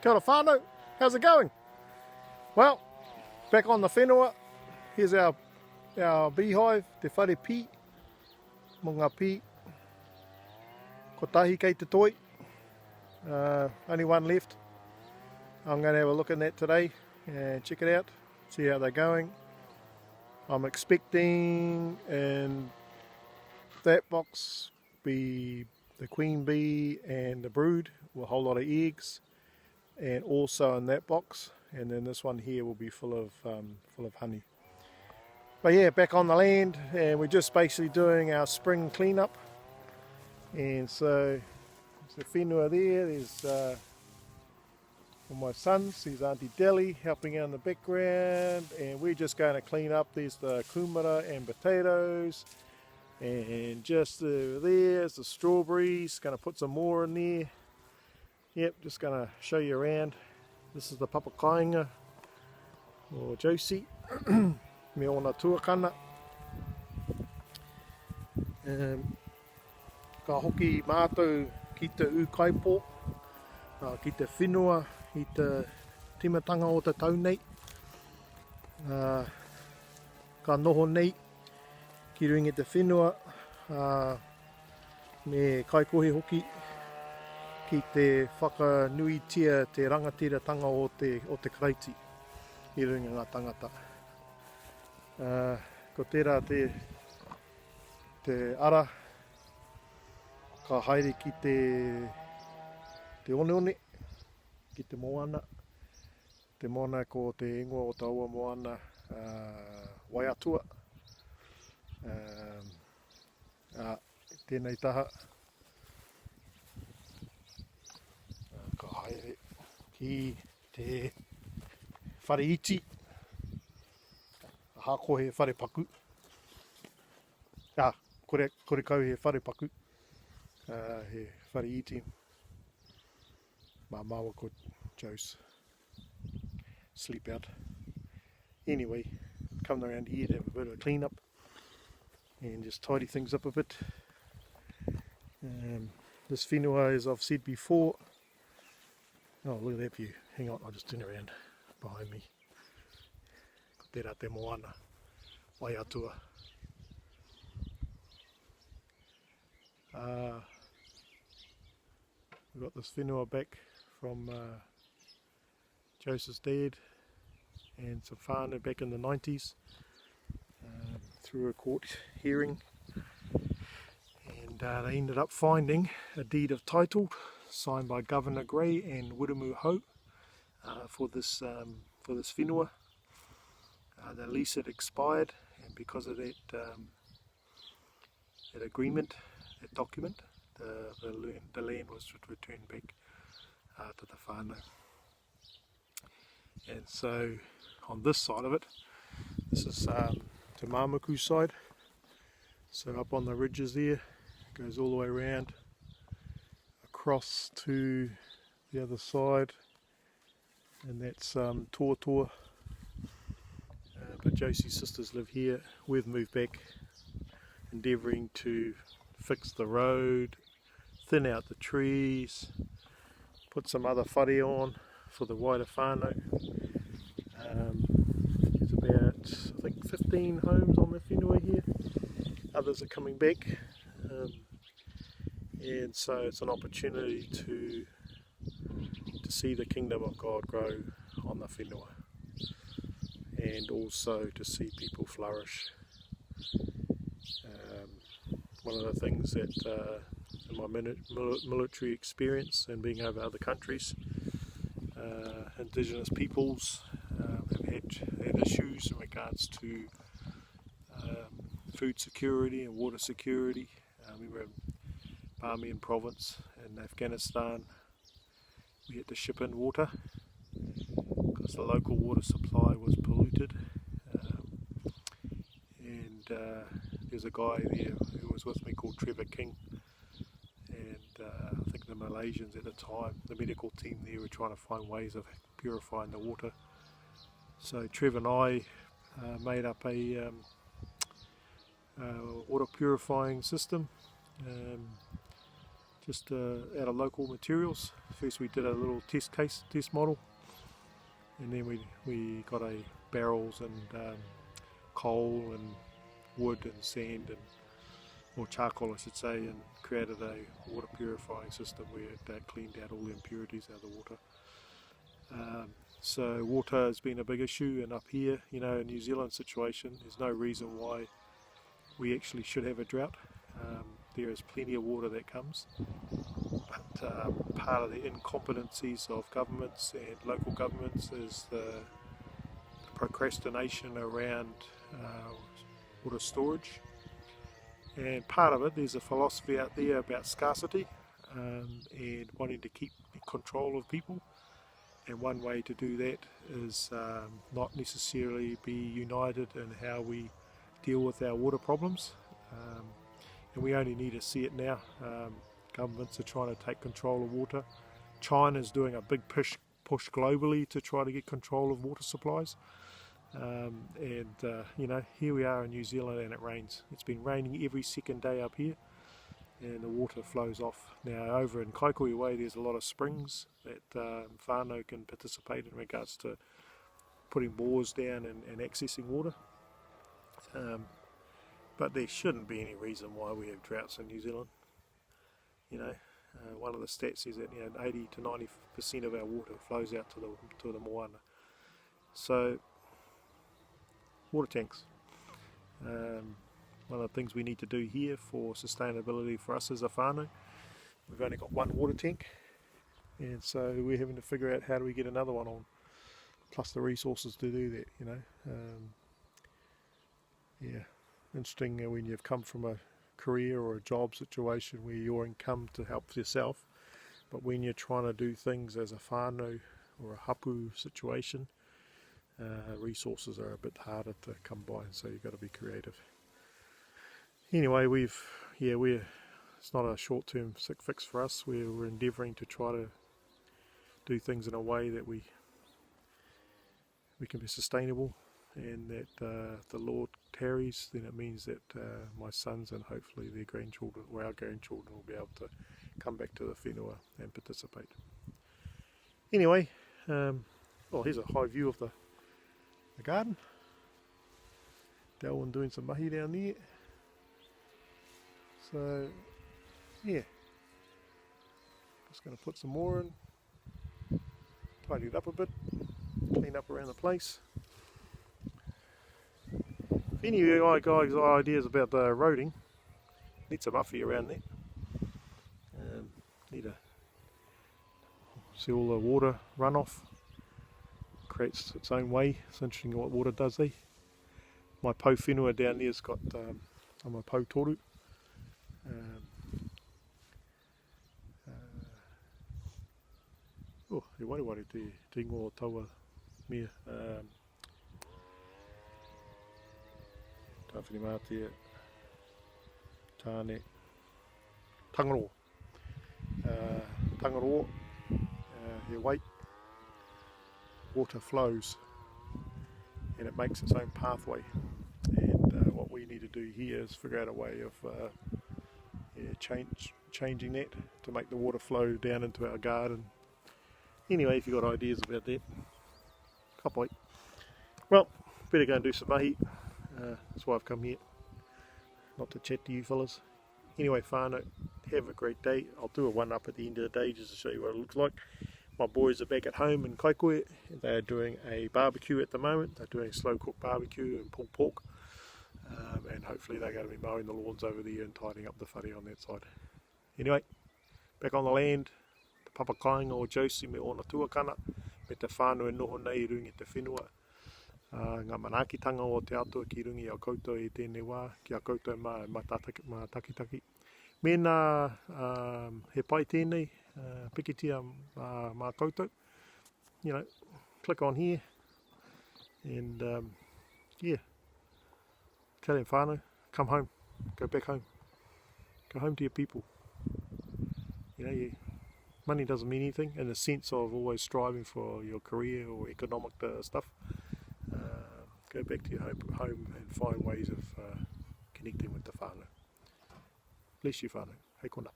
Kia ora whanau, how's it going? Well, back on the whenua, here's our beehive, te whare pi, mo ngā pi, ko tahi kei te toi, only one left. I'm going to have a look at that today and check it out, see how they're going. I'm expecting in that box be the queen bee and the brood with a whole lot of eggs, and also in that box, and then this one here will be full of honey. But yeah, back on the land, and we're just basically doing our spring cleanup. And so there's the whenua there, there's all my sons, there's Auntie Deli helping out in the background, and we're just going to clean up. There's the kumara and potatoes, and just there's the strawberries, going to put some more in there. Yep, just going to show you around. This is the Papakainga, or Josie, me ona tuakana. Ka hoki mātou ki te ukaipo, ki te whenua, i te timatanga o te tau nei. Ka noho nei, ki ringi te whenua, me kaikohe hoki, ki te whakanuitia te rangatiratanga o te karaiti i runga ngā tangata. Ko tērā te ara, ka haere ki te one, ki te moana. Te moana ko te ingoa o taua moana waiatua. Tēnei taha. Ka haere ki te whare iti, hako he whare paku, kore kau he whare paku, he whare iti, mawa ko Joe's sleep out. Anyway, coming around here to have a bit of a clean up and just tidy things up a bit. This whenua, as I've said before, oh, look at that view. Hang on, I'll just turn around behind me. Ko tērā te moana, waiatua. We've got this whenua back from Joseph's dad and some whānau back in the 90s through a court hearing. And they ended up finding a deed of title signed by Governor Gray and Wiremu Hou for this whenua. The lease had expired, and because of that agreement, that document, the land was returned back to the whānau. And so on this side of it, this is Te Māmuku side, so up on the ridges there, goes all the way around across to the other side, and that's Toa. But Josie's sisters live here. We've moved back, endeavouring to fix the road, thin out the trees, put some other whare on for the wider whānau. There's about, I think, 15 homes on the whenua here. Others are coming back. And so it's an opportunity to see the kingdom of God grow on the whenua, and also to see people flourish. One of the things that in my military experience and being over other countries, Indigenous peoples have had issues in regards to food security and water security. We were in Bamiyan province in Afghanistan. We had to ship in water because the local water supply was polluted. There's a guy there who was with me called Trevor King, and I think the Malaysians at the time, the medical team there, were trying to find ways of purifying the water. So Trevor and I made up a water purifying system, just out of local materials. First we did a little test model, and then we got barrels and coal and wood and sand, or charcoal I should say, and created a water purifying system where that cleaned out all the impurities out of the water. So water has been a big issue, and up here, in New Zealand situation, there's no reason why we actually should have a drought. There is plenty of water that comes, but part of the incompetencies of governments and local governments is the procrastination around water storage. And part of it, there's a philosophy out there about scarcity and wanting to keep control of people. And one way to do that is not necessarily be united in how we deal with our water problems. And we only need to see it now. Governments are trying to take control of water. China's doing a big push globally to try to get control of water supplies. Here we are in New Zealand and it rains. It's been raining every second day up here, and the water flows off. Now over in Kaikoui Way there's a lot of springs that whanau can participate in regards to putting bores down and accessing water. But there shouldn't be any reason why we have droughts in New Zealand. One of the stats is that 80 to 90% of our water flows out to the moana. So water tanks. One of the things we need to do here for sustainability for us as a whanau, we've only got one water tank, and so we're having to figure out how do we get another one on, plus the resources to do that. Interesting when you've come from a career or a job situation where your income to help yourself, but when you're trying to do things as a whanau or a hapu situation, resources are a bit harder to come by, so you've got to be creative. Anyway, it's not a short-term fix for us. We're endeavouring to try to do things in a way that we can be sustainable, and that the Lord tarries, then it means that my sons and hopefully their grandchildren, or our grandchildren, will be able to come back to the whenua and participate. Anyway, here's a high view of the garden. Darwin doing some mahi down there. So yeah, just going to put some more in, tidy it up a bit, clean up around the place. If any of you guys have ideas about the roading, need some muffy around there. Need to see all the water runoff. Creates its own way. It's interesting what water does there. My pou whenua down there's got I'm a pou toru. He wari te ingoa taua mea. Tāwhiri mātia, tāne, tangaro. Tangaro, he wait. Water flows and it makes its own pathway, and what we need to do here is figure out a way of changing that to make the water flow down into our garden. Anyway, if you've got ideas about that, kapai. Well, better go and do some mahi. That's why I've come here, not to chat to you fellas. Anyway, whanau, have a great day. I'll do a one up at the end of the day just to show you what it looks like. My boys are back at home in Kaikoui. They're doing a barbecue at the moment. They're doing a slow cooked barbecue and pulled pork. And hopefully they're going to be mowing the lawns over there and tidying up the whare on that side. Anyway, back on the land, the Papakainga o Josie me ona tuakana, me te whānau e noho nei rungi te whenua. Ngā manaakitanga o te atua ki rungi a koutou e tēnei wā, ki a koutou mā takitaki. Mēnā he pai tēnei, pikitia mā koutou. Click on here and tell them whānau, come home, go back home. Go home to your people. Money doesn't mean anything in the sense of always striving for your career or economic stuff. Go back to your home and find ways of connecting with the whānau. Bless you whānau. Hei kona.